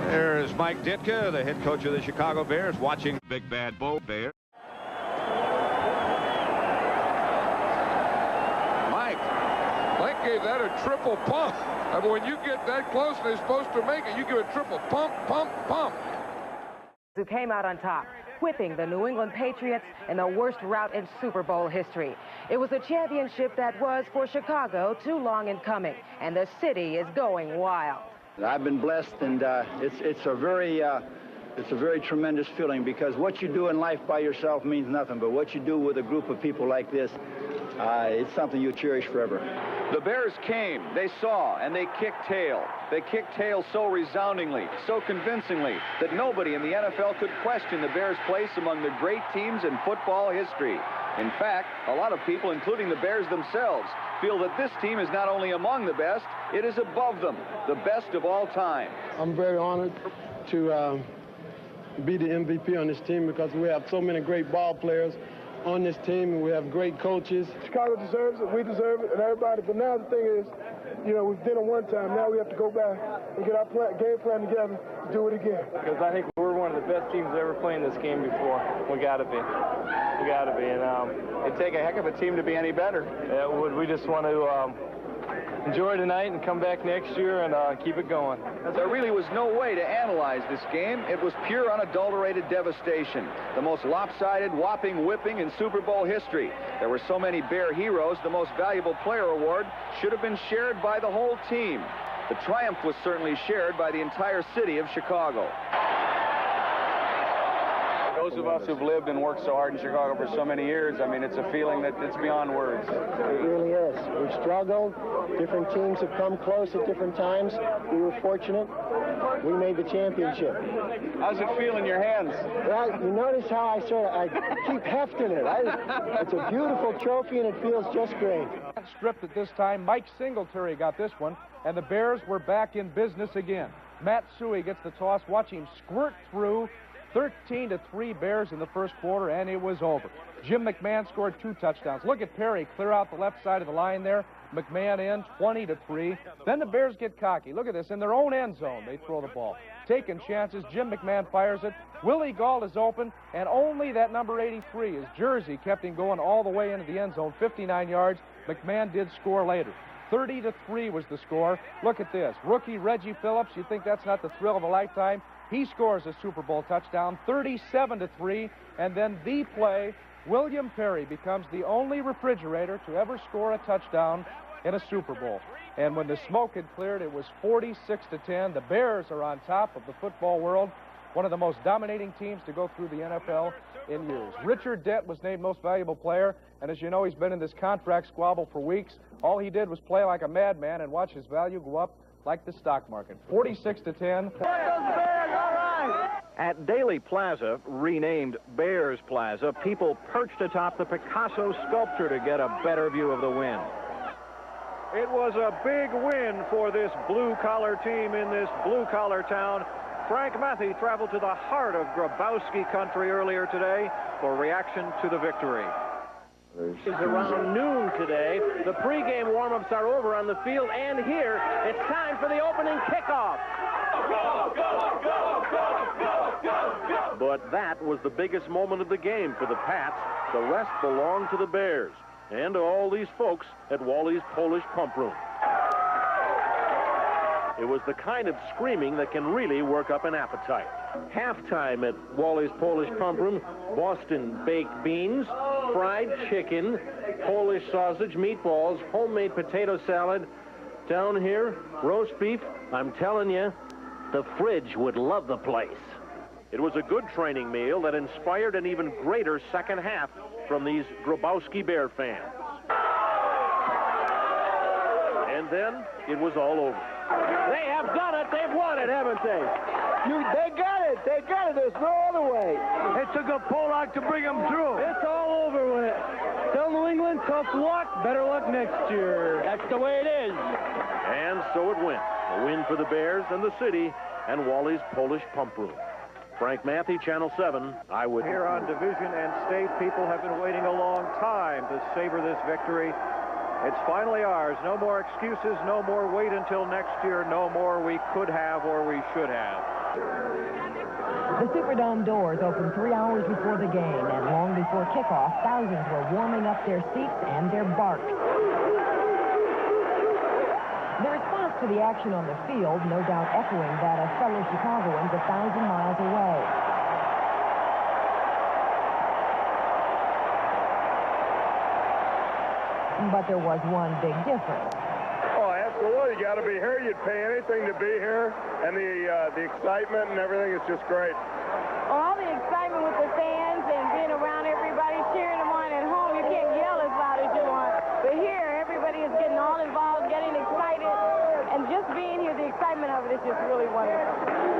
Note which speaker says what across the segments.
Speaker 1: There's Mike Ditka, the head coach of the Chicago Bears, watching Big Bad Bo Bear.
Speaker 2: Mike gave that a triple pump. And when you get that close and they're supposed to make it, you give a triple pump, pump, pump.
Speaker 3: Who came out on top, whipping the New England Patriots in the worst rout in Super Bowl history. It was a championship that was, for Chicago, too long in coming, and the city is going wild.
Speaker 4: I've been blessed, and it's a very tremendous feeling, because what you do in life by yourself means nothing, but what you do with a group of people like this, it's something you cherish forever.
Speaker 5: The Bears came, they saw, and they kicked tail. They kicked tail so resoundingly, so convincingly, that nobody in the NFL could question the Bears' place among the great teams in football history. In fact, a lot of people, including the Bears themselves, feel that this team is not only among the best, it is above them, the best of all time.
Speaker 6: I'm very honored to be the MVP on this team, because we have so many great ball players on this team, and we have great coaches.
Speaker 7: Chicago deserves it, we deserve it, and everybody. But now the thing is, you know, we've done it one time. Now we have to go back and get our game plan together to do it again.
Speaker 8: Because I think we're one of the best teams ever playing this game before. We got to be. We got to be. And
Speaker 5: it'd take a heck of a team to be any better.
Speaker 8: Yeah, we just want to enjoy tonight and come back next year and keep it going.
Speaker 5: There really was no way to analyze this game. It was pure, unadulterated devastation. The most lopsided, whopping whipping in Super Bowl history. There were so many Bear heroes, the most valuable player award should have been shared by the whole team. The triumph was certainly shared by the entire city of Chicago. Those of us who've lived and worked so hard in Chicago for so many years, I mean, it's a feeling that it's beyond words.
Speaker 9: It really is. We've struggled. Different teams have come close at different times. We were fortunate. We made the championship.
Speaker 5: How's it feel in your hands?
Speaker 9: Well, you notice how I keep hefting it. It's a beautiful trophy, and it feels just great.
Speaker 10: Stripped at this time. Mike Singletary got this one, and the Bears were back in business again. Matt Suhey gets the toss. Watch him squirt through. 13-3 Bears in the first quarter, and it was over. Jim McMahon scored 2 touchdowns. Look at Perry clear out the left side of the line there. McMahon in, 20-3. Then the Bears get cocky. Look at this. In their own end zone, they throw the ball. Taking chances. Jim McMahon fires it. Willie Gault is open, and only that number 83, his jersey, kept him going all the way into the end zone, 59 yards. McMahon did score later. 30-3 was the score. Look at this. Rookie Reggie Phillips, you think that's not the thrill of a lifetime? He scores a Super Bowl touchdown, 37-3, and then the play, William Perry becomes the only refrigerator to ever score a touchdown in a Super Bowl. And when the smoke had cleared, it was 46-10. The Bears are on top of the football world, one of the most dominating teams to go through the NFL in years. Richard Dent was named Most Valuable Player, and as you know, he's been in this contract squabble for weeks. All he did was play like a madman and watch his value go up like the stock market. 46-10.
Speaker 11: At Daley Plaza, renamed Bears Plaza, people perched atop the Picasso sculpture to get a better view of the win. It was a big win for this blue-collar team in this blue-collar town. Frank Matthey traveled to the heart of Grabowski country earlier today for reaction to the victory.
Speaker 12: It's around noon today. The pregame warm-ups are over on the field, and here it's time for the opening kickoff. Go, go, go, go, go, go, go.
Speaker 11: But that was the biggest moment of the game for the Pats. The rest belonged to the Bears and to all these folks at Wally's Polish Pump Room. It was the kind of screaming that can really work up an appetite. Halftime at Wally's Polish Pump Room, Boston baked beans, fried chicken, Polish sausage, meatballs, homemade potato salad. Down here, roast beef. I'm telling you, the fridge would love the place. It was a good training meal that inspired an even greater second half from these Grabowski Bear fans. And then it was all over.
Speaker 12: They have done it. They've won it, haven't they?
Speaker 9: They got it. They got it. There's no other way.
Speaker 12: It took a Pollock to bring them through. It's all over with it. Tell New England, tough luck. Better luck next year. That's the way it is.
Speaker 11: And so it went. A win for the Bears and the city and Wally's Polish Pump Room. Frank Matthey, Channel 7, Eyewitness.
Speaker 12: Here on Division and State, people have been waiting a long time to savor this victory.
Speaker 5: It's finally ours. No more excuses, no more wait until next year, no more we could have or we should have.
Speaker 3: The Superdome doors opened 3 hours before the game, and long before kickoff, thousands were warming up their seats and their barks. The response to the action on the field, no doubt echoing that of fellow Chicagoans 1,000 miles away. But there was one big difference.
Speaker 7: Oh, absolutely. You got to be here. You'd pay anything to be here. And the excitement and everything is just great.
Speaker 13: All the excitement with the fans and being around everybody, cheering them on. At home, you can't yell as loud as you want. But here, everybody is getting all involved, getting excited. And just being here, the excitement of it is just really wonderful.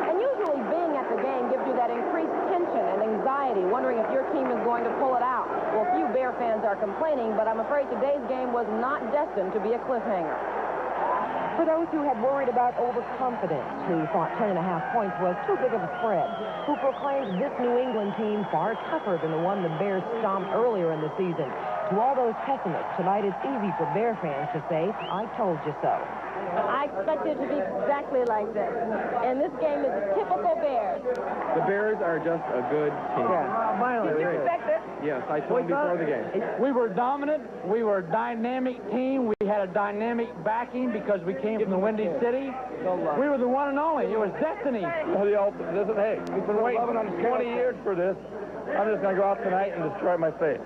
Speaker 13: And usually being at the game gives you that increased tension and anxiety, wondering if your team is going to pull it out. Well, few Bear fans are complaining, but I'm afraid today's game was not destined to be a cliffhanger. For those who had worried about overconfidence, who thought 10.5 points was too big of a spread, who proclaimed this New England team far tougher than the one the Bears stomped earlier in the season, to all those pessimists, tonight it's easy for Bear fans to say, I told you so. I expected it to be exactly like this. And this game is typical Bears.
Speaker 8: The Bears are just a good team.
Speaker 13: Yeah, finally. Did you expect it?
Speaker 8: Yes, I told you before the game.
Speaker 14: We were dominant. We were a dynamic team. We had a dynamic backing because we came from the Windy City. We were the one and only. It was destiny.
Speaker 8: Hey, we've been waiting 20 years for this. I'm just going to go out tonight and destroy my face.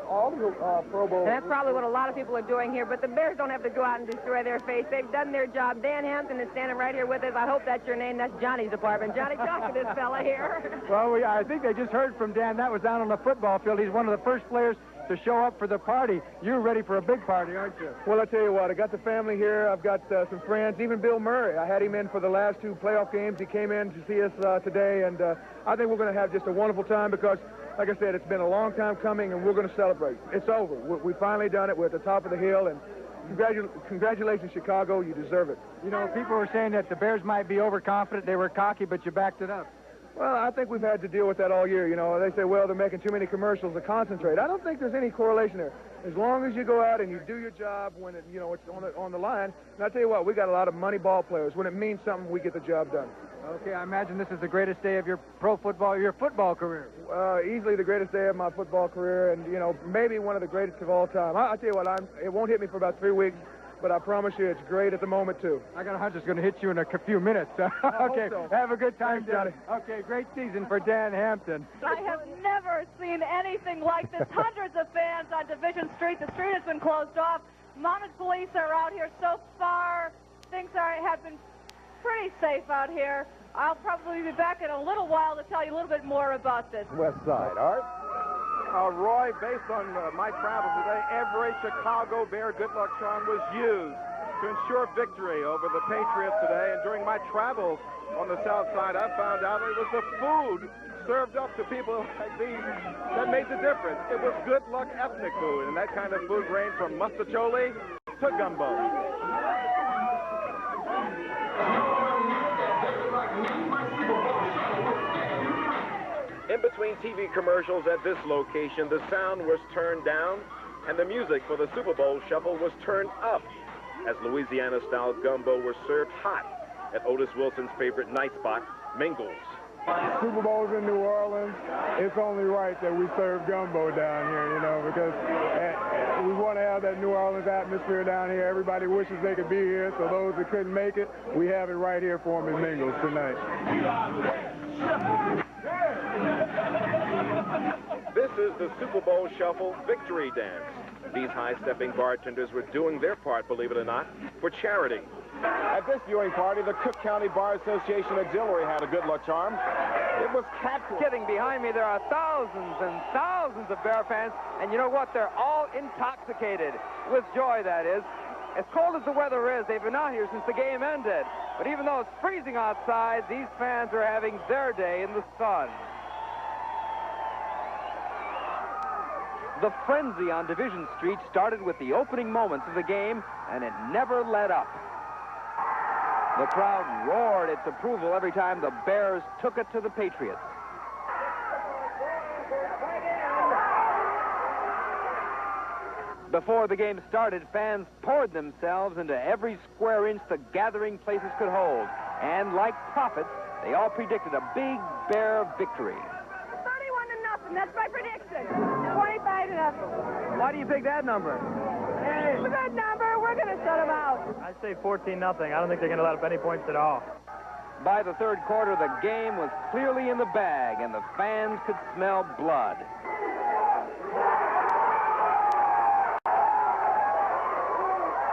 Speaker 7: All the Pro Bowl.
Speaker 13: And that's probably what a lot of people are doing here, but the Bears don't have to go out and destroy their face. They've done their job. Dan Hampton is standing right here with us. I hope that's your name. That's Johnny's department. Johnny, talk to this fella here.
Speaker 14: Well, I think they just heard from Dan. That was down on the football field. He's one of the first players to show up for the party. You're ready for a big party, aren't you?
Speaker 7: Well, I tell you what, I got the family here. I've got some friends, even Bill Murray. I had him in for the last 2 playoff games. He came in to see us today, and I think we're going to have just a wonderful time because, like I said, it's been a long time coming, and we're going to celebrate. It's over. We finally done it. We're at the top of the hill, and congratulations, Chicago. You deserve it.
Speaker 14: You know, people were saying that the Bears might be overconfident. They were cocky, but you backed it up.
Speaker 7: Well, I think we've had to deal with that all year. You know, they say, well, they're making too many commercials to concentrate. I don't think there's any correlation there. As long as you go out and you do your job when it, you know, it's on the line. And I tell you what, we got a lot of money ball players. When it means something, we get the job done.
Speaker 14: Okay, I imagine this is the greatest day of your your football career.
Speaker 7: Easily the greatest day of my football career, and you know, maybe one of the greatest of all time. I tell you what, it won't hit me for about 3 weeks. But I promise you, it's great at the moment, too.
Speaker 14: I got a hunch it's going to hit you in a few minutes. Okay,
Speaker 7: so.
Speaker 14: Have a good time,
Speaker 7: Johnny.
Speaker 14: Okay, great season for Dan Hampton.
Speaker 13: I have never seen anything like this. Hundreds of fans on Division Street. The street has been closed off. Mounted police are out here so far. Things have been pretty safe out here. I'll probably be back in a little while to tell you a little bit more about this.
Speaker 8: West Side, Art?
Speaker 15: Roy, based on my travels today, every Chicago Bear good luck charm was used to ensure victory over the Patriots today. And during my travels on the South Side, I found out it was the food served up to people like these that made the difference. It was good luck ethnic food, and that kind of food ranged from mustacholi to gumbo.
Speaker 16: In between TV commercials at this location, the sound was turned down and the music for the Super Bowl shuffle was turned up as Louisiana-style gumbo was served hot at Otis Wilson's favorite night spot, Mingles.
Speaker 7: Super Bowl's in New Orleans. It's only right that we serve gumbo down here, you know, because we want to have that New Orleans atmosphere down here. Everybody wishes they could be here, so those that couldn't make it, we have it right here for them in Mingles tonight.
Speaker 16: This is the Super Bowl Shuffle Victory Dance. These high-stepping bartenders were doing their part, believe it or not, for charity.
Speaker 15: At this viewing party, the Cook County Bar Association Auxiliary had a good luck charm. It was catful.
Speaker 10: Getting behind me, there are thousands and thousands of Bear fans, and you know what? They're all intoxicated with joy, that is. As cold as the weather is, they've been out here since the game ended. But even though it's freezing outside, these fans are having their day in the sun. The frenzy on Division Street started with the opening moments of the game, and it never let up. The crowd roared its approval every time the Bears took it to the Patriots.
Speaker 17: Before the game started, fans poured themselves into every square inch the gathering places could hold. And like prophets, they all predicted a big Bear victory.
Speaker 13: 31-0, that's my prediction. 25-0.
Speaker 14: Why do you pick that number?
Speaker 13: It's a good number. We're going to shut them out.
Speaker 14: I say 14-0. I don't think they're going to let up any points at all.
Speaker 17: By the third quarter, the game was clearly in the bag, and the fans could smell blood.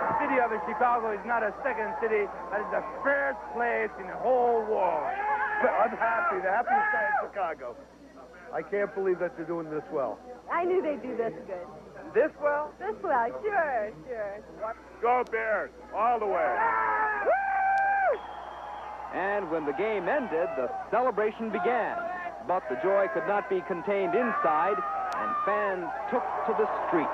Speaker 14: The city of Chicago is not a second city. That is the first place in the whole world.
Speaker 15: I'm happy. The happiest guy in Chicago. I can't believe that they're doing this well.
Speaker 13: I knew they'd do this good.
Speaker 15: This well?
Speaker 13: This well, sure.
Speaker 15: Go Bears, all the way.
Speaker 17: And when the game ended, the celebration began. But the joy could not be contained inside, and fans took to the streets.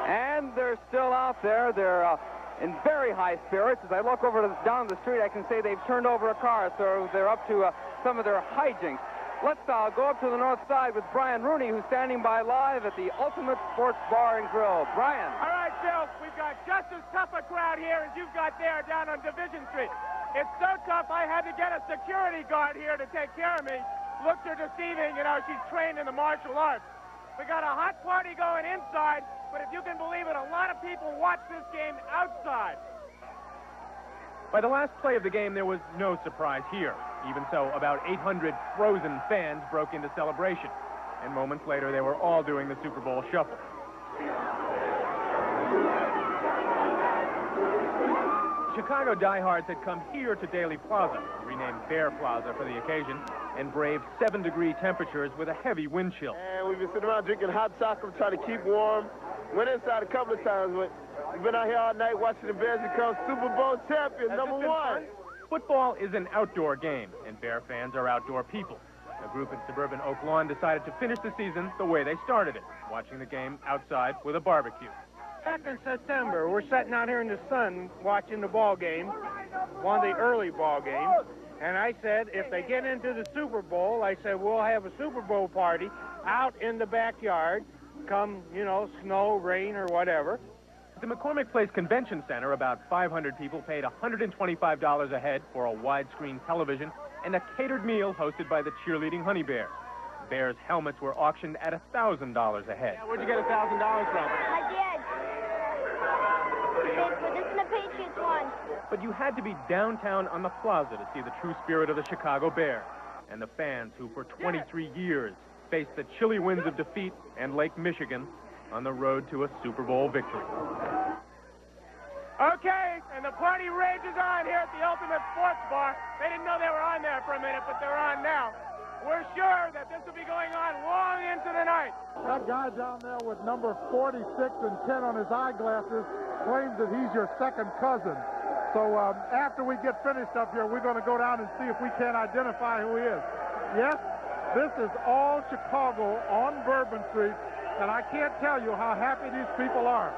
Speaker 17: And they're still out there. They're in very high spirits. As I look down the street, I can say they've turned over a car, so they're up to some of their hijinks. Let's go up to the north side with Brian Rooney, who's standing by live at the Ultimate Sports Bar and Grill. Brian.
Speaker 18: All right, Bill, we've got just as tough a crowd here as you've got there down on Division Street. It's so tough, I had to get a security guard here to take care of me. Looks are deceiving, she's trained in the martial arts. We got a hot party going inside, but if you can believe it, a lot of people watch this game outside.
Speaker 19: By the last play of the game, there was no surprise here. Even so, about 800 frozen fans broke into celebration. And moments later, they were all doing the Super Bowl shuffle. Chicago diehards had come here to Daly Plaza, renamed Bear Plaza for the occasion, and braved 7-degree temperatures with a heavy wind chill.
Speaker 6: And we've been sitting around drinking hot chocolate, trying to keep warm. Went inside a couple of times, but we've been out here all night watching the Bears become Super Bowl champions, #1.
Speaker 19: Football is an outdoor game, and Bear fans are outdoor people. A group in suburban Oak Lawn decided to finish the season the way they started it, watching the game outside with a barbecue.
Speaker 14: Back in September, we're sitting out here in the sun watching the ball game, one of the early ball games, and I said, if they get into the Super Bowl, I said, we'll have a Super Bowl party out in the backyard, come, snow, rain, or whatever.
Speaker 19: At the McCormick Place Convention Center, about 500 people paid $125 a head for a widescreen television and a catered meal hosted by the cheerleading Honey Bears. Bears helmets were auctioned at $1,000 a head.
Speaker 14: Yeah, where'd you get $1,000 from?
Speaker 13: My dad. This is the Patriots one.
Speaker 19: But you had to be downtown on the plaza to see the true spirit of the Chicago Bears and the fans who, for 23 years, faced the chilly winds of defeat and Lake Michigan on the road to a Super Bowl victory.
Speaker 18: Okay, and the party rages on here at the Ultimate Sports Bar. They didn't know they were on there for a minute, but they're on now. We're sure that this will be going on long into the night.
Speaker 20: That guy down there with number 46 and 10 on his eyeglasses claims that he's your second cousin. So after we get finished up here, we're going to go down and see if we can identify who he is. Yes, this is all Chicago on Bourbon Street, and I can't tell you how happy these people are.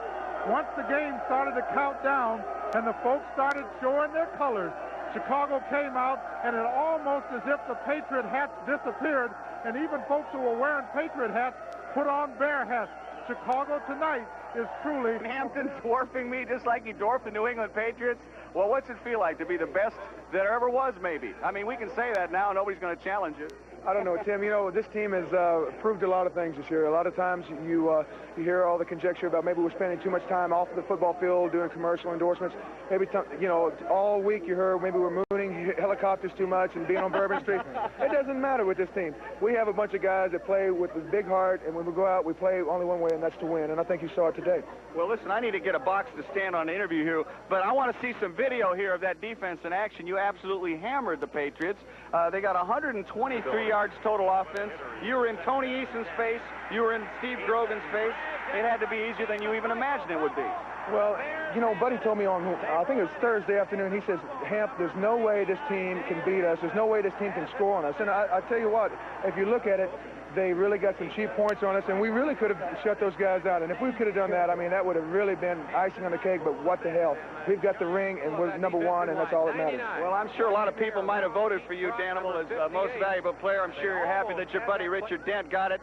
Speaker 20: Once the game started to count down and the folks started showing their colors, Chicago came out, and it almost as if the Patriot hats disappeared, and even folks who were wearing Patriot hats put on Bear hats. Chicago tonight is truly...
Speaker 5: Hampton dwarfing me just like he dwarfed the New England Patriots. Well, what's it feel like to be the best that ever was, maybe? I mean, we can say that now. Nobody's going to challenge it.
Speaker 7: I don't know, Tim. This team has proved a lot of things this year. A lot of times you hear all the conjecture about maybe we're spending too much time off the football field doing commercial endorsements. Maybe, all week you heard maybe we're mooning helicopters too much and being on Bourbon Street. It doesn't matter with this team. We have a bunch of guys that play with a big heart, and when we go out, we play only one way, and that's to win. And I think you saw it today.
Speaker 5: Well, listen, I need to get a box to stand on the interview here, but I want to see some video here of that defense in action. You absolutely hammered the Patriots. They got 123 yards total offense. You were in Tony Eason's face. You were in Steve Grogan's face. It had to be easier than you even imagined it would be.
Speaker 7: Well, Buddy told me on, I think it was Thursday afternoon, he says, Hamp, there's no way this team can beat us. There's no way this team can score on us. And I tell you what, if you look at it, they really got some cheap points on us, and we really could have shut those guys out. And if we could have done that, I mean, that would have really been icing on the cake, but what the hell? We've got the ring, and we're #1, and that's all that matters.
Speaker 5: Well, I'm sure a lot of people might have voted for you, Danimal, as most valuable player. I'm sure you're happy that your buddy Richard Dent got it.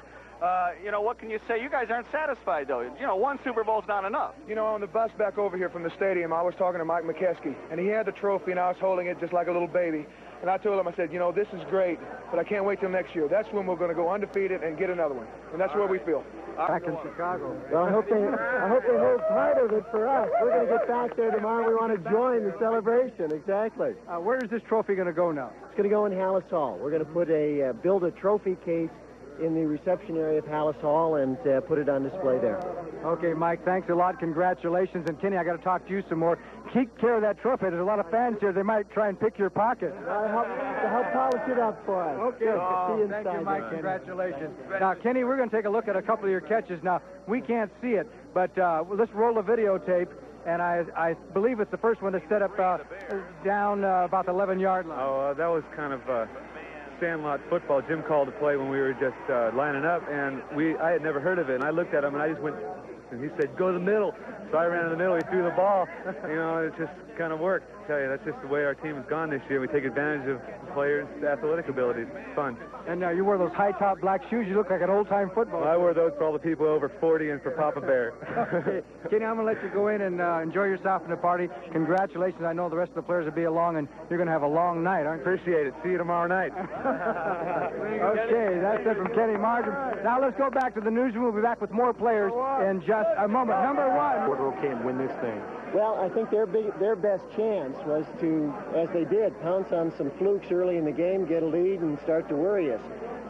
Speaker 5: You know, what can you say? You guys aren't satisfied, though. You know, one Super Bowl's not enough.
Speaker 7: You know, on the bus back over here from the stadium, I was talking to Mike McCaskey, and he had the trophy, and I was holding it just like a little baby. And I told him, I said, you know, this is great, but I can't wait till next year. That's when we're going to go undefeated and get another one. And that's where we feel.
Speaker 9: Back in Chicago. Well, I hope they hold part of it for us. We're going to get back there tomorrow. We want to join the celebration. Exactly.
Speaker 17: Where is this trophy going to go now?
Speaker 9: It's going to go in Hallis Hall. We're going to put build a trophy case in the reception area of Hallis Hall and put it on display there.
Speaker 17: Okay, Mike, thanks a lot. Congratulations. And Kenny, I got to talk to you some more. Keep care of that trophy. There's a lot of fans here. They might try and pick your pocket.
Speaker 9: Help polish it up for us.
Speaker 17: Okay. Thank you, Mike. There. Congratulations. Now, Kenny, we're going to take a look at a couple of your catches. Now, we can't see it, but let's roll the videotape. And I believe it's the first one to set up down about the 11-yard line.
Speaker 8: Oh, that was kind of sandlot football. Jim called to play when we were just lining up, and I had never heard of it. And I looked at him, and I just went, and he said, go to the middle. So I ran in the middle. He threw the ball. You know, it just kind of worked. I tell you, that's just the way our team has gone this year. We take advantage of players' athletic abilities. It's fun.
Speaker 17: And you wore those high-top black shoes. You look like an old-time footballer.
Speaker 8: Well, I wore those for all the people over 40 and for Papa Bear.
Speaker 17: Okay. Kenny, I'm going to let you go in and enjoy yourself in the party. Congratulations. I know the rest of the players will be along, and you're going to have a long night, aren't you?
Speaker 8: Appreciate it. See you tomorrow night.
Speaker 17: Okay, that's it from Kenny Martin. Now let's go back to the newsroom. We'll be back with more players in just a moment. Number one.
Speaker 8: Okay, and win this thing.
Speaker 9: Well, I think their best chance was to, as they did, pounce on some flukes early in the game, get a lead, and start to worry us.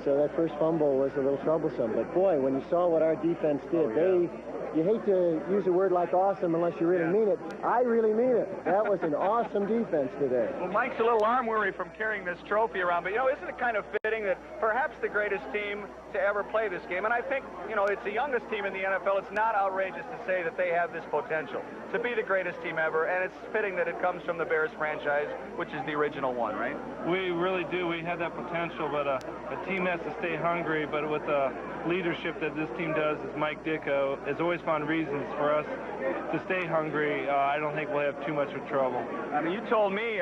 Speaker 9: So that first fumble was a little troublesome. But boy, when you saw what our defense did, you hate to use a word like awesome unless you really mean it. I really mean it. That was an awesome defense today.
Speaker 5: Well, Mike's a little arm weary from carrying this trophy around, but, you know, isn't it kind of fitting that perhaps the greatest team to ever play this game, and I think, you know, it's the youngest team in the NFL, it's not outrageous to say that they have this potential to be the greatest team ever, and it's fitting that it comes from the Bears franchise, which is the original one, right?
Speaker 21: We really do. We have that potential, but a team has to stay hungry, but with the leadership that this team does, as Mike Dicko has always found reasons for us to stay hungry. I don't think we'll have too much of trouble.
Speaker 5: I mean, you told me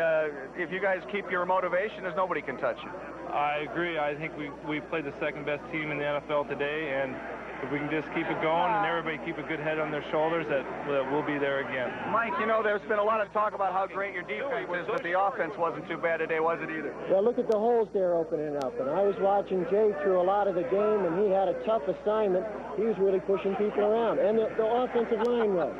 Speaker 5: if you guys keep your motivation, there's nobody can touch you.
Speaker 21: I agree. I think we played the second-best team in the NFL today, and if we can just keep it going and everybody keep a good head on their shoulders, that we'll be there again.
Speaker 5: Mike, you know, there's been a lot of talk about how great your defense is, but the offense wasn't too bad today, was it either?
Speaker 9: Well, look at the holes they're opening up. And I was watching Jay through a lot of the game, and he had a tough assignment. He was really pushing people around. And the offensive line was.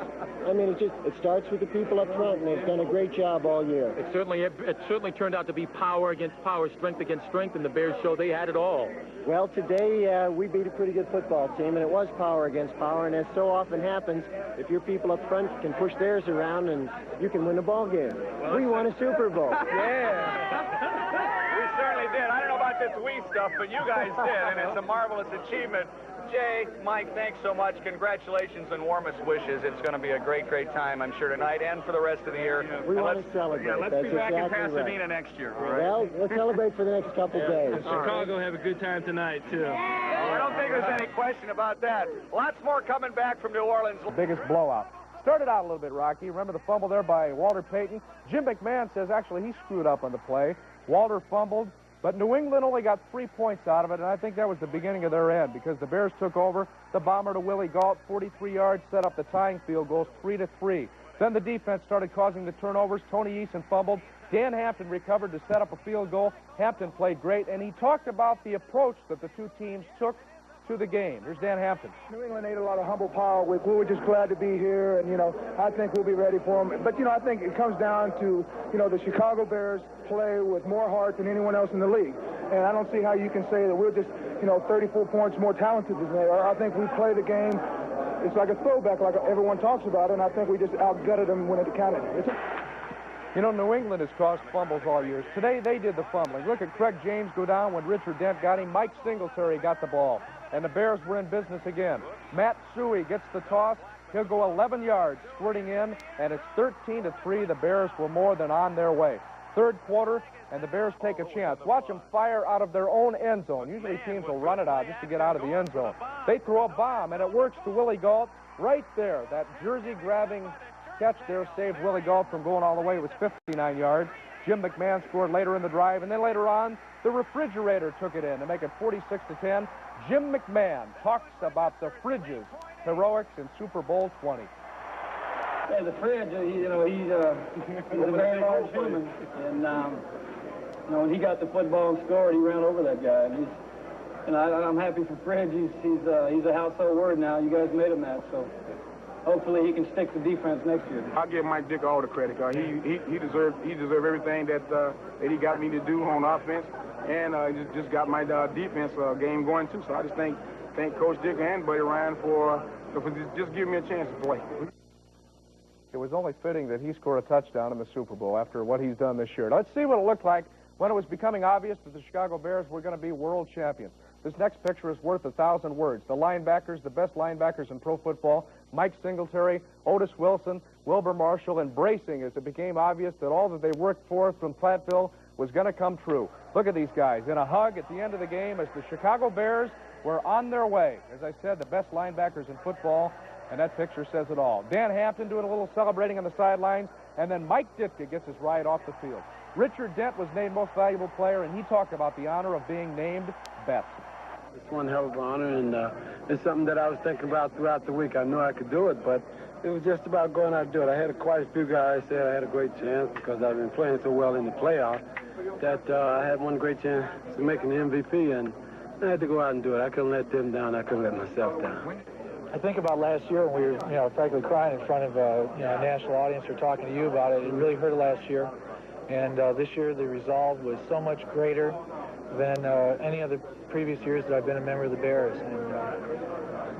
Speaker 9: I mean, it starts with the people up front, and they've done a great job all year.
Speaker 22: It certainly turned out to be power against power, strength against strength, and the Bears showed they had it all.
Speaker 9: Well, today we beat a pretty good football team, and it was power against power. And as so often happens, if your people up front can push theirs around, and you can win a ball game. Well, we won a Super Bowl.
Speaker 5: Yeah. We certainly did. I don't know about this we stuff, but you guys did, and it's a marvelous achievement. Jay, Mike, thanks so much. Congratulations and warmest wishes. It's going to be a great, great time, I'm sure, tonight and for the rest of the year.
Speaker 9: We want to celebrate.
Speaker 5: Yeah, let's be back in Pasadena next year. All right?
Speaker 9: Well, we'll celebrate for the next couple days.
Speaker 21: Chicago have a good time tonight, too.
Speaker 5: I don't think there's any question about that. Lots more coming back from New Orleans.
Speaker 10: Biggest blowout. Started out a little bit rocky. Remember the fumble there by Walter Payton? Jim McMahon says actually he screwed up on the play. Walter fumbled. But New England only got 3 points out of it, and I think that was the beginning of their end because the Bears took over. The bomber to Willie Gault, 43 yards, set up the tying field goals, 3-3. Then the defense started causing the turnovers. Tony Eason fumbled. Dan Hampton recovered to set up a field goal. Hampton played great, and he talked about the approach that the two teams took to the game. Here's Dan Hampton.
Speaker 7: New England ate a lot of humble power. We were just glad to be here, and, you know, I think we'll be ready for them. But, you know, I think it comes down to, you know, the Chicago Bears play with more heart than anyone else in the league. And I don't see how you can say that we're just, you know, 34 points more talented than they are. I think we play the game. It's like a throwback, like everyone talks about it, and I think we just outgutted them when it counted.
Speaker 10: You know, New England has caused fumbles all years. Today, they did the fumbling. Look at Craig James go down when Richard Dent got him. Mike Singletary got the ball. And the Bears were in business again. Matt Suey gets the toss. He'll go 11 yards, squirting in, and it's 13-3. The Bears were more than on their way. Third quarter, and the Bears take a chance. Watch them fire out of their own end zone. Usually teams will run it out just to get out of the end zone. They throw a bomb, and it works to Willie Gault right there. That jersey-grabbing catch there saved Willie Gault from going all the way. It was 59 yards. Jim McMahon scored later in the drive, and then later on, the refrigerator took it in to make it 46-10. Jim McMahon talks about the Fridge's heroics in Super Bowl 20.
Speaker 1: Yeah, the Fridge, he's a very large human, and when he got the football and scored, he ran over that guy. And I'm happy for Fridge. He's a household word now. You guys made him that, so hopefully he can stick to defense next year.
Speaker 2: I'll give Mike Dick all the credit. He deserved everything that he got me to do on offense, and just got my defense game going too. So I just thank Coach Dick and Buddy Ryan for just giving me a chance to play.
Speaker 10: It was only fitting that he scored a touchdown in the Super Bowl after what he's done this year. Let's see what it looked like when it was becoming obvious that the Chicago Bears were going to be world champions. This next picture is worth 1,000 words. The linebackers, the best linebackers in pro football, Mike Singletary, Otis Wilson, Wilbur Marshall, embracing as it became obvious that all that they worked for from Platteville was going to come true. Look at these guys in a hug at the end of the game as the Chicago Bears were on their way. As I said, the best linebackers in football, and that picture says it all. Dan Hampton doing a little celebrating on the sidelines, and then Mike Ditka gets his ride off the field. Richard Dent was named Most Valuable Player, and he talked about the honor of being named best.
Speaker 6: It's one hell of an honor, and it's something that I was thinking about throughout the week. I knew I could do it, but it was just about going out and do it. I had quite a few guys say I had a great chance because I've been playing so well in the playoffs that I had one great chance of making the MVP, and I had to go out and do it. I couldn't let them down. I couldn't let myself down.
Speaker 23: I think about last year when we were, frankly crying in front of a national audience or talking to you about it. It really hurt last year. And this year the resolve was so much greater than any other previous years that I've been a member of the Bears.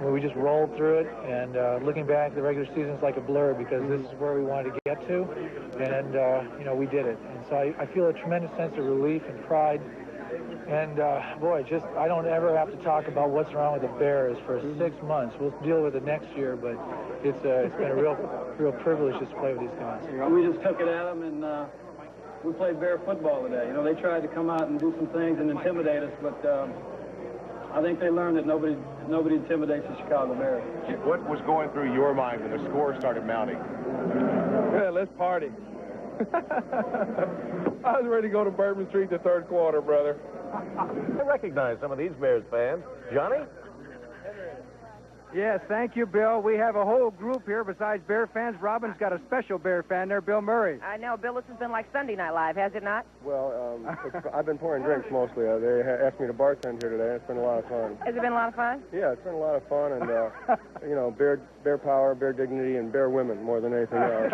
Speaker 23: And we just rolled through it. And looking back, the regular season's like a blur because this is where we wanted to get to. And, we did it. And so I feel a tremendous sense of relief and pride. And, boy, I don't ever have to talk about what's wrong with the Bears for 6 months. We'll deal with it next year, but it's been a real privilege just to play with these guys.
Speaker 1: We just took it at them, and we played Bear football today. They tried to come out and do some things and intimidate us, but I think they learned that nobody intimidates the Chicago Bears.
Speaker 16: What was going through your mind when the score started mounting?
Speaker 6: Yeah, let's party. I was ready to go to Bourbon Street the third quarter, brother.
Speaker 11: I recognize some of these Bears fans. Johnny?
Speaker 24: Yes, thank you, Bill. We have a whole group here besides Bear fans. Robin's got a special Bear fan there, Bill Murray.
Speaker 3: I know, Bill, this has been like Sunday Night Live, has it not?
Speaker 6: Well, I've been pouring drinks mostly. They asked me to bartend here today. It's been a lot of fun.
Speaker 3: Has it been a lot of fun?
Speaker 6: Yeah, it's been a lot of fun, and, bear power, bear dignity, and bear women more than anything else.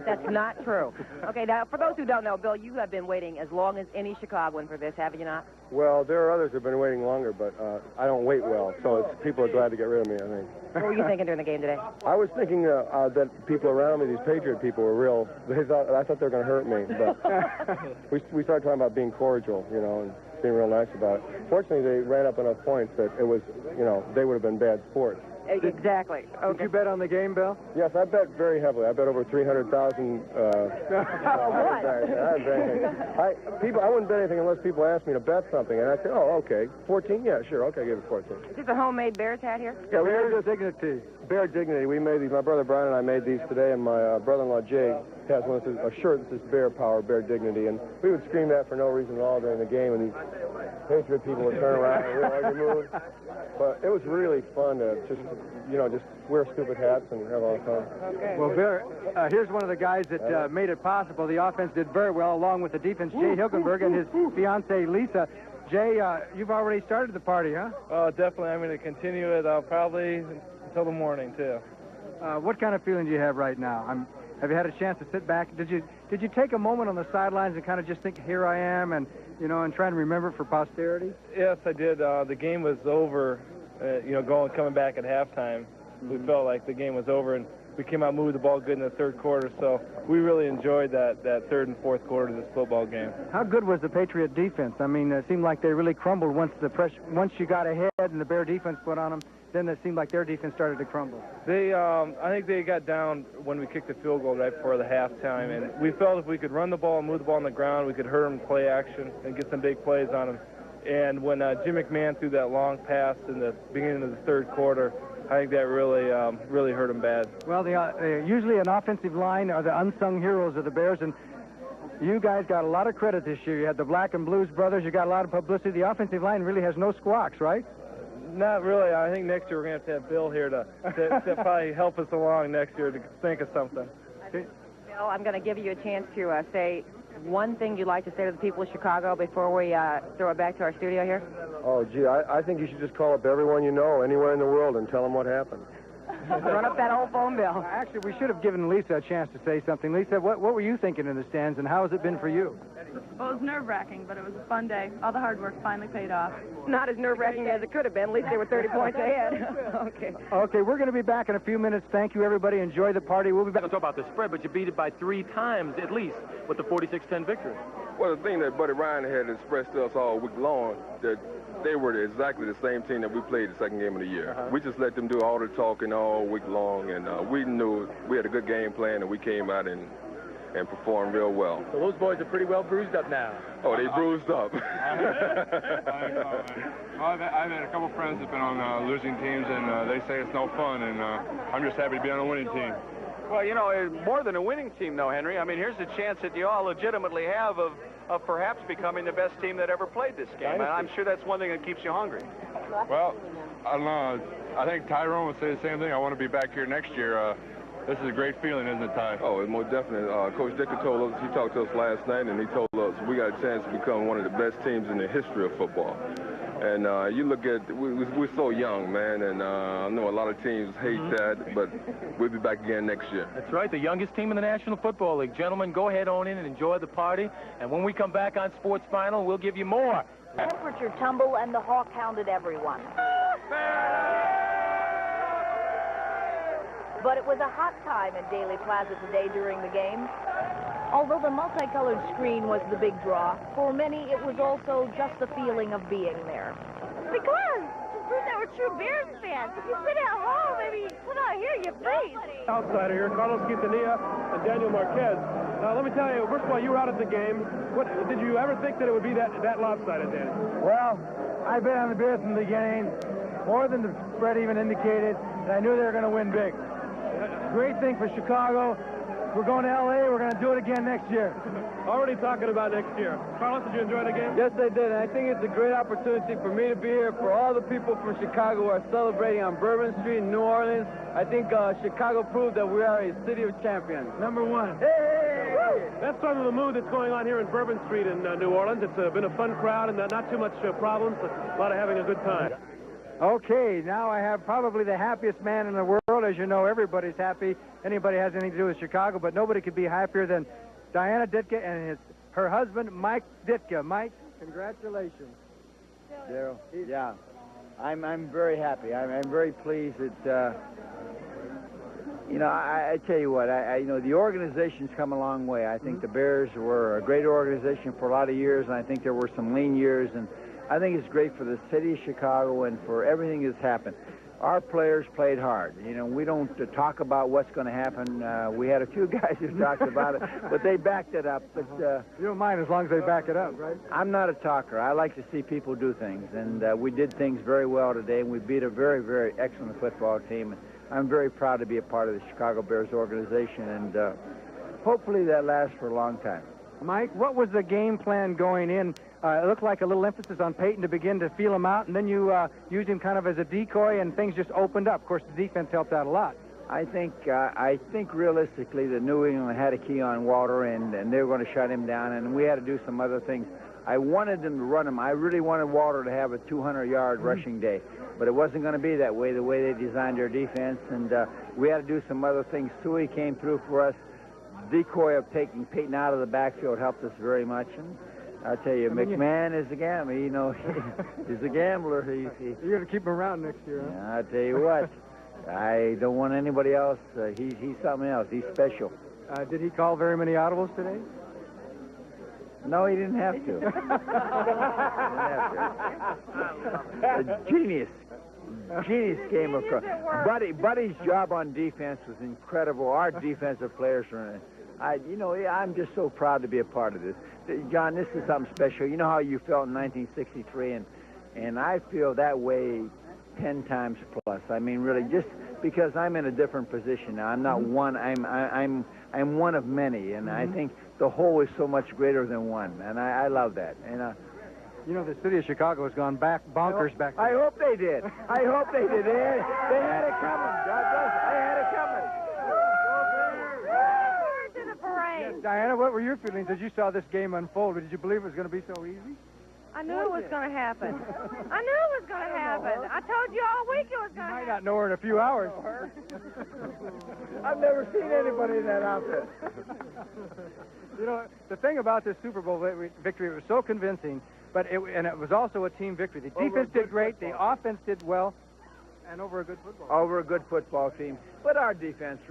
Speaker 3: That's not true. Okay, now, for those who don't know, Bill, you have been waiting as long as any Chicagoan for this, have you not?
Speaker 6: Well, there are others who have been waiting longer, but I don't wait well, so people are glad to get rid of me, I think.
Speaker 3: What were you thinking during the game today?
Speaker 6: I was thinking that people around me, these Patriot people, were real. I thought they were going to hurt me, but we started talking about being cordial, and being real nice about it. Fortunately, they ran up enough points that it was, they would have been bad sports.
Speaker 3: Exactly. Okay.
Speaker 24: Did you bet on the game, Bill?
Speaker 6: Yes, I bet very heavily. I bet over 300,000. I wouldn't bet anything unless people asked me to bet something, and I said, "Oh, okay, 14. Yeah, sure, okay, give it 14."
Speaker 3: Is this a homemade Bears hat here?
Speaker 6: Yeah,
Speaker 24: Bear Dignity.
Speaker 6: Bear Dignity. We made these. My brother Brian and I made these today, and my brother-in-law Jay has a shirt that says Bear Power, Bear Dignity, and we would scream that for no reason at all during the game, and these Patriot people would turn around and realize the mood. But it was really fun to just wear stupid hats and have all the fun.
Speaker 24: Okay. Well, Bear, here's one of the guys that made it possible. The offense did very well, along with the defense, Jay Hilgenberg and his fiancée, Lisa. Jay, you've already started the party, huh?
Speaker 21: Oh, definitely. I'm going to continue it probably until the morning, too.
Speaker 24: What kind of feeling do you have right now? Have you had a chance to sit back? Did you take a moment on the sidelines and kind of just think, here I am, and try and remember for posterity?
Speaker 21: Yes, I did. The game was over, coming back at halftime. We felt like the game was over, and we came out, moved the ball good in the third quarter, so we really enjoyed that third and fourth quarter of this football game.
Speaker 24: How good was the Patriot defense? I mean, it seemed like they really crumbled once you got ahead and the Bear defense put on them. Then it seemed like their defense started to crumble.
Speaker 21: I think they got down when we kicked the field goal right before the halftime, and we felt if we could run the ball and move the ball on the ground, we could hurt them play action and get some big plays on them. And when Jim McMahon threw that long pass in the beginning of the third quarter, I think that really hurt them bad.
Speaker 24: Well, usually an offensive line are the unsung heroes of the Bears, and You guys got a lot of credit this year. You had the Black and Blues brothers. You got a lot of publicity. The offensive line really has no squawks, right?
Speaker 19: Not really. I think next year we're going to have Bill here to probably help us along next year to think of something.
Speaker 3: Bill, I'm going to give you a chance to say one thing you'd like to say to the people of Chicago before we throw it back to our studio here.
Speaker 4: Oh, gee, I think you should just call up everyone you know anywhere in the world and tell them what happened.
Speaker 3: Run up that whole phone bill.
Speaker 24: Actually, we should have given Lisa a chance to say something. Lisa, what were you thinking in the stands, and how has it been for you?
Speaker 12: Well, it was nerve-wracking, but it was a fun day. All the hard work finally paid off.
Speaker 3: Not as nerve-wracking as it could have been. At least they were 30 points ahead.
Speaker 24: Okay, we're going to be back in a few minutes. Thank you, everybody. Enjoy the party. We'll be back.
Speaker 22: Don't talk about the spread, but you beat it by 3 times at least with the 46-10 victory.
Speaker 4: Well, the thing that Buddy Ryan had expressed to us all week long, that they were exactly the same team that we played the second game of the year. We just let them do all the talking all week long, and we knew we had a good game plan, and we came out and performed real well.
Speaker 22: So those boys are pretty well bruised up now.
Speaker 4: Oh, they bruised up.
Speaker 2: I've had a couple friends that have been on losing teams, and they say it's no fun, and I'm just happy to be on a winning team.
Speaker 5: Well, you know, more than a winning team, though, Henry. I mean, here's a chance that you all legitimately have of perhaps becoming the best team that ever played this game. And I'm sure that's one thing that keeps you hungry.
Speaker 2: Well, I don't know. I think Tyrone would say the same thing. I want to be back here next year. This is a great feeling, isn't it, Ty?
Speaker 4: Oh, it's most definitely. Coach Dicker told us, he talked to us last night, and he told us we got a chance to become one of the best teams in the history of football. And you look at, we're so young, man, and I know a lot of teams hate that, but we'll be back again next year.
Speaker 22: That's right, the youngest team in the National Football League. Gentlemen, go ahead on in and enjoy the party. And when we come back on Sports Final, we'll give you more.
Speaker 14: Temperature tumble, and the hawk hounded everyone. But it was a hot time in Daly Plaza today during the game. Although the multicolored screen was the big draw, for many it was also just the feeling of being there.
Speaker 13: Because to prove that we're true Bears fans. If you sit at home, maybe come out here, you freeze.
Speaker 15: Outsider here, Carlos Quintanilla and Daniel Marquez. Let me tell you, first of all, you were out at the game. What did you ever think that it would be that lopsided, Dan?
Speaker 24: Well, I've been on the Bears from the beginning, more than the spread even indicated, and I knew they were going to win big. Great thing for Chicago. We're going to L.A. We're going to do it again next year.
Speaker 15: Already talking about next year. Carlos, did you enjoy the game?
Speaker 25: Yes, I did. And I think it's a great opportunity for me to be here, for all the people from Chicago who are celebrating on Bourbon Street in New Orleans. I think Chicago proved that we are a city of champions.
Speaker 24: Number one.
Speaker 15: Hey! That's sort of the mood that's going on here in Bourbon Street in New Orleans. It's been a fun crowd and not too much problems. A lot of having a good time.
Speaker 24: Okay, now I have probably the happiest man in the world. As you know, everybody's happy. Anybody has anything to do with Chicago, but nobody could be happier than Diana Ditka and her husband, Mike Ditka. Mike, congratulations.
Speaker 25: Daryl, yeah, I'm very happy. I'm very pleased that, you know, I tell you what, you know, the organization's come a long way. I think the Bears were a great organization for a lot of years, and I think there were some lean years, and I think it's great for the city of Chicago and for everything that's happened. Our players played hard. You know, we don't talk about what's going to happen. We had a few guys who talked about it, but they backed it up. But
Speaker 24: you don't mind as long as they back it up, right?
Speaker 25: I'm not a talker. I like to see people do things, and we did things very well today, and we beat a very, very excellent football team. And I'm very proud to be a part of the Chicago Bears organization, and hopefully that lasts for a long time.
Speaker 24: Mike, what was the game plan going in? It looked like a little emphasis on Peyton to begin to feel him out, and then you used him kind of as a decoy, and things just opened up. Of course, the defense helped out a lot.
Speaker 25: I think realistically that New England had a key on Walter, and they were going to shut him down, and we had to do some other things. I wanted them to run him. I really wanted Walter to have a 200-yard rushing day, but it wasn't going to be that way, the way they designed their defense, and we had to do some other things. Suey came through for us. Decoy of taking Peyton out of the backfield helped us very much, and I'll tell you, McMahon is a gambler. You know, he's a gambler.
Speaker 24: You're going to keep him around next year, huh?
Speaker 25: Yeah, I'll tell you what, I don't want anybody else. He's something else. He's special.
Speaker 24: Did he call very many audibles today?
Speaker 25: No, he didn't have to. Genius game of Buddy's job on defense was incredible. Our defensive players are, I'm just so proud to be a part of this. John, this is something special. You know how you felt in 1963, and I feel that way 10 times plus. I mean, really, just because I'm in a different position now. I'm not one. I'm one of many, and I think the whole is so much greater than one, and I love that. And
Speaker 24: you know, the city of Chicago has gone bonkers back.
Speaker 25: I hope they did. I hope they did. They had it coming. God bless them. They had it coming.
Speaker 13: To the parade.
Speaker 24: Yes, Diana, what were your feelings as you saw this game unfold? Did you believe it was going to be so easy?
Speaker 13: I knew it was going to happen. I knew it was going to happen. I told you all week it was going to happen.
Speaker 24: You might not know her in a few hours.
Speaker 25: I've never seen anybody in that outfit.
Speaker 24: You know, the thing about this Super Bowl victory, it was so convincing, but it was also a team victory. The defense did great, the offense did well, and over a good football team.
Speaker 25: Over a good football team. But our defense,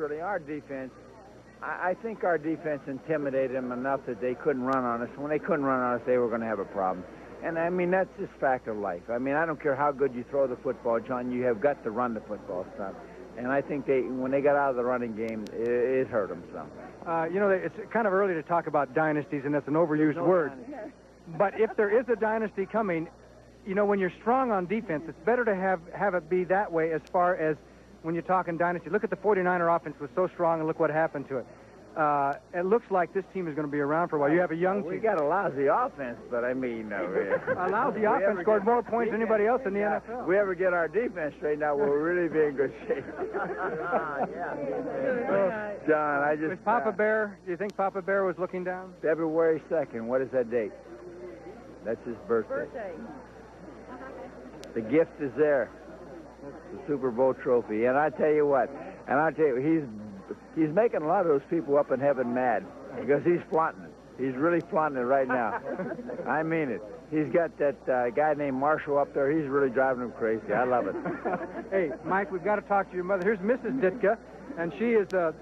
Speaker 25: I think our defense intimidated them enough that they couldn't run on us. When they couldn't run on us, they were going to have a problem. And, I mean, that's just fact of life. I mean, I don't care how good you throw the football, John, you have got to run the football stuff. And I think when they got out of the running game, it hurt them some.
Speaker 24: You know, it's kind of early to talk about dynasties, and that's an overused word. Dynasty. But if there is a dynasty coming, you know, when you're strong on defense, it's better to have it be that way as far as when you're talking dynasty. Look at the 49er offense was so strong, and look what happened to it. It looks like this team is going to be around for a while. You have a young team.
Speaker 25: We got a lousy offense, but I mean...
Speaker 24: a lousy offense scored more points than anybody else in the NFL.
Speaker 25: If we ever get our defense straightened out, we'll really be in good shape. John, I just...
Speaker 24: Was Papa Bear, do you think Papa Bear was looking down?
Speaker 25: February 2nd. What is that date? That's his birthday. The gift is there. The Super Bowl trophy. And I tell you what, he's making a lot of those people up in heaven mad because he's flaunting it. He's really flaunting it right now. I mean it. He's got that guy named Marshall up there. He's really driving him crazy. I love it.
Speaker 24: Hey, Mike, we've got to talk to your mother. Here's Mrs. Ditka, and she is the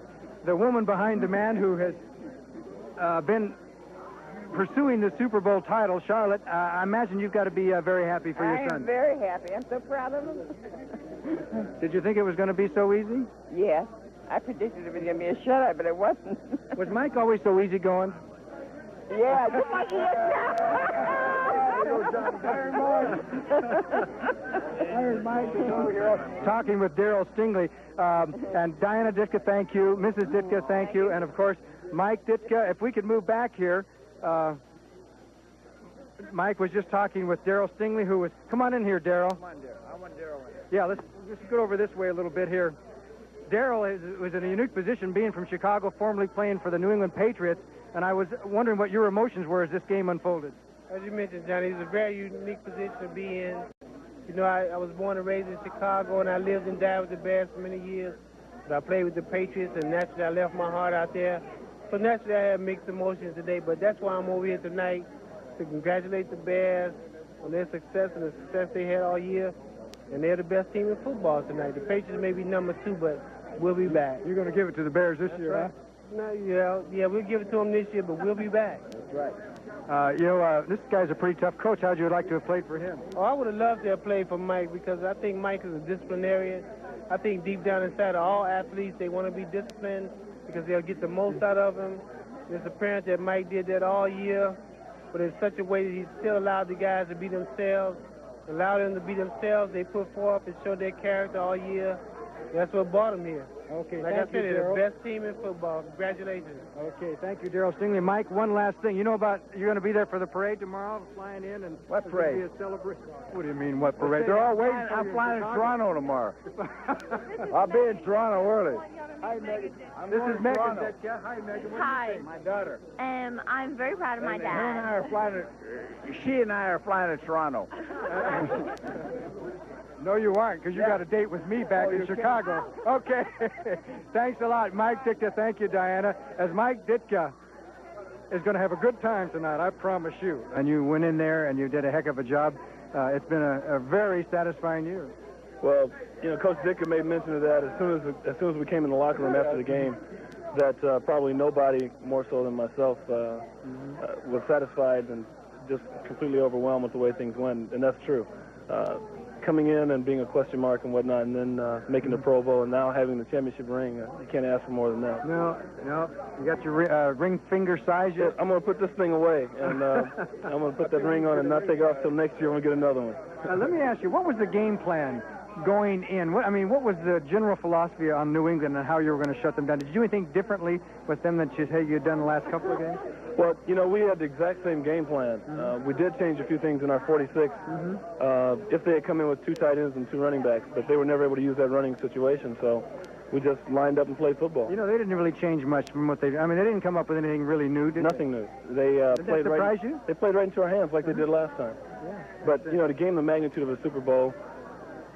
Speaker 24: woman behind the man who has been pursuing the Super Bowl title. Charlotte, I imagine you've got to be very happy for your son.
Speaker 8: I am very happy. I'm so proud of him.
Speaker 24: Did you think it was going to be so easy?
Speaker 8: Yes. I predicted it was going to be a shutout, but it wasn't.
Speaker 24: Was Mike always so easygoing?
Speaker 8: Yeah, just like he is now.
Speaker 24: Iron Mike is over here talking with Daryl Stingley. And Diana Ditka, thank you. Mrs. Ditka, thank you. And, of course, Mike Ditka. If we could move back here. Mike was just talking with Daryl Stingley, who was... Come on in here, Daryl.
Speaker 25: Come on, Daryl. I want Daryl in.
Speaker 24: Yeah, let's just go over this way a little bit here. Daryl was in a unique position, being from Chicago, formerly playing for the New England Patriots, and I was wondering what your emotions were as this game unfolded.
Speaker 9: As you mentioned, Johnny, it's a very unique position to be in. You know, I was born and raised in Chicago, and I lived and died with the Bears for many years. But I played with the Patriots, and naturally I left my heart out there. So naturally I had mixed emotions today, but that's why I'm over here tonight, to congratulate the Bears on their success and the success they had all year. And they're the best team in football tonight. The Patriots may be number 2, but we'll be back.
Speaker 24: You're going to give it to the Bears this year,
Speaker 9: right. Huh? No, yeah, we'll give it to them this year, but we'll be back.
Speaker 25: That's right.
Speaker 24: You know, this guy's a pretty tough coach. How'd you like to have played for him?
Speaker 9: Oh, I would have loved to have played for Mike because I think Mike is a disciplinarian. I think deep down inside of all athletes, they want to be disciplined because they'll get the most out of him. It's apparent that Mike did that all year, but in such a way that he still allowed the guys to be themselves. Allow them to be themselves. They put forth and show their character all year. That's what brought them here.
Speaker 24: Okay,
Speaker 9: like
Speaker 24: thank
Speaker 9: I said,
Speaker 24: you,
Speaker 9: they're
Speaker 24: Daryl.
Speaker 9: the best team in football. Congratulations.
Speaker 24: Okay, thank you, Daryl Stingley. Mike, one last thing. You know about you're going to be there for the parade tomorrow, flying in, and
Speaker 25: what parade?
Speaker 24: Be a celebration. What do you mean, what parade? They're all waiting for you.
Speaker 25: I'm flying to Toronto tomorrow. I'll be in Toronto early.
Speaker 24: Hi, Megan.
Speaker 25: This
Speaker 24: is Megan. Hi, Megan.
Speaker 17: Hi.
Speaker 25: My daughter.
Speaker 17: I'm very proud of my dad.
Speaker 25: Her and I are flying to, she and I are flying to Toronto.
Speaker 24: No, you aren't, because you got a date with me back in Chicago. Okay. Thanks a lot, Mike Ditka. Thank you, Diana. As Mike Ditka is going to have a good time tonight, I promise you. And you went in there and you did a heck of a job. It's been a very satisfying year.
Speaker 15: Well, you know, Coach Ditka made mention of that as soon as we came in the locker room after the game, that probably nobody more so than myself was satisfied and just completely overwhelmed with the way things went, and that's true. Coming in and being a question mark and whatnot, and then making the Pro Bowl, and now having the championship ring, you can't ask for more than that.
Speaker 24: No. You got your ring finger size yet?
Speaker 15: I'm going to put this thing away, and I'm going to put that ring on and not take it off till next year when we get another one.
Speaker 24: Let me ask you, what was the game plan going in, what was the general philosophy on New England and how you were going to shut them down? Did you do anything differently with them than you'd done the last couple of games?
Speaker 15: Well, you know, we had the exact same game plan. We did change a few things in our 46. If they had come in with 2 tight ends and 2 running backs, but they were never able to use that running situation, so we just lined up and played football.
Speaker 24: You know, they didn't really change much from what they didn't come up with anything really new, did
Speaker 15: Nothing new. They played
Speaker 24: surprise you?
Speaker 15: They played right into our hands like they did last time.
Speaker 24: Yeah.
Speaker 15: But, you know, to gain the magnitude of a Super Bowl,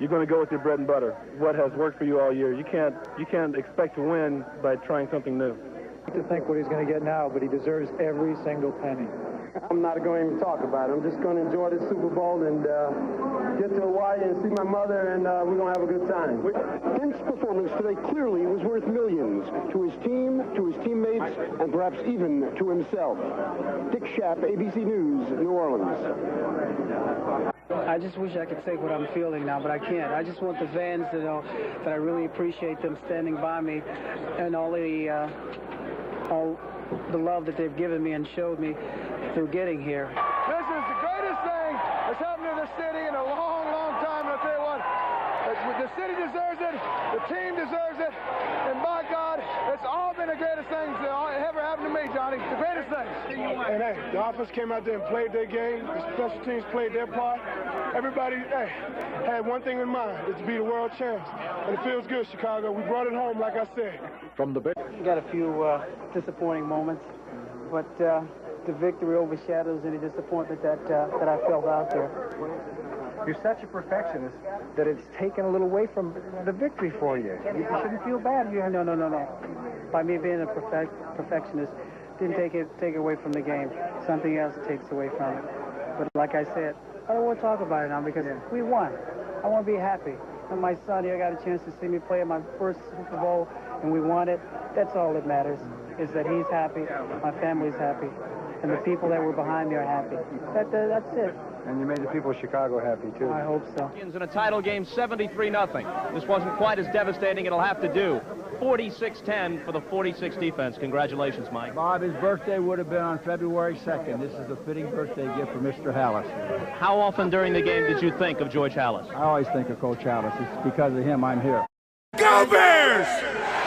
Speaker 15: you're going to go with your bread and butter. What has worked for you all year. You can't expect to win by trying something new.
Speaker 24: To think what he's going to get now, but he deserves every single penny.
Speaker 7: I'm not going to even talk about it. I'm just going to enjoy this Super Bowl and get to Hawaii and see my mother, and we're going to have a good time.
Speaker 10: Dick's performance today clearly was worth millions to his team, to his teammates, and perhaps even to himself. Dick Schaap, ABC News, New Orleans.
Speaker 18: I just wish I could say what I'm feeling now, but I can't. I just want the fans to know that I really appreciate them standing by me and all the love that they've given me and showed me through getting here.
Speaker 7: This is the greatest thing that's happened to the city in a long, long time. And I'll tell you what, the city deserves it, the team deserves it, and by God, it's all been the greatest things that ever happened to me, Johnny. The greatest things.
Speaker 10: And hey, the offense came out there and played their game. The special teams played their part. Everybody, had one thing in mind: it's to be the world champs. And it feels good, Chicago. We brought it home, like I said.
Speaker 15: From the
Speaker 18: Got a few disappointing moments, but the victory overshadows any disappointment that I felt out there.
Speaker 24: You're such a perfectionist that it's taken a little away from the victory for you. You shouldn't feel bad.
Speaker 18: No. By me being a perfectionist, didn't take it away from the game. Something else takes away from it. But like I said, I don't want to talk about it now because we won. I want to be happy. And my son here got a chance to see me play in my first Super Bowl, and we won it. That's all that matters, is that he's happy, my family's happy, and the people that were behind me are happy. That's it.
Speaker 24: And you made the people of Chicago happy, too.
Speaker 18: I hope so.
Speaker 20: In a title game, 73-0. This wasn't quite as devastating. It'll have to do. 46-10 for the 46 defense. Congratulations, Mike.
Speaker 25: Bob, his birthday would have been on February 2nd. This is a fitting birthday gift for Mr. Hallis.
Speaker 20: How often during the game did you think of George Hallis?
Speaker 25: I always think of Coach Hallis. It's because of him I'm here.
Speaker 7: Go Bears!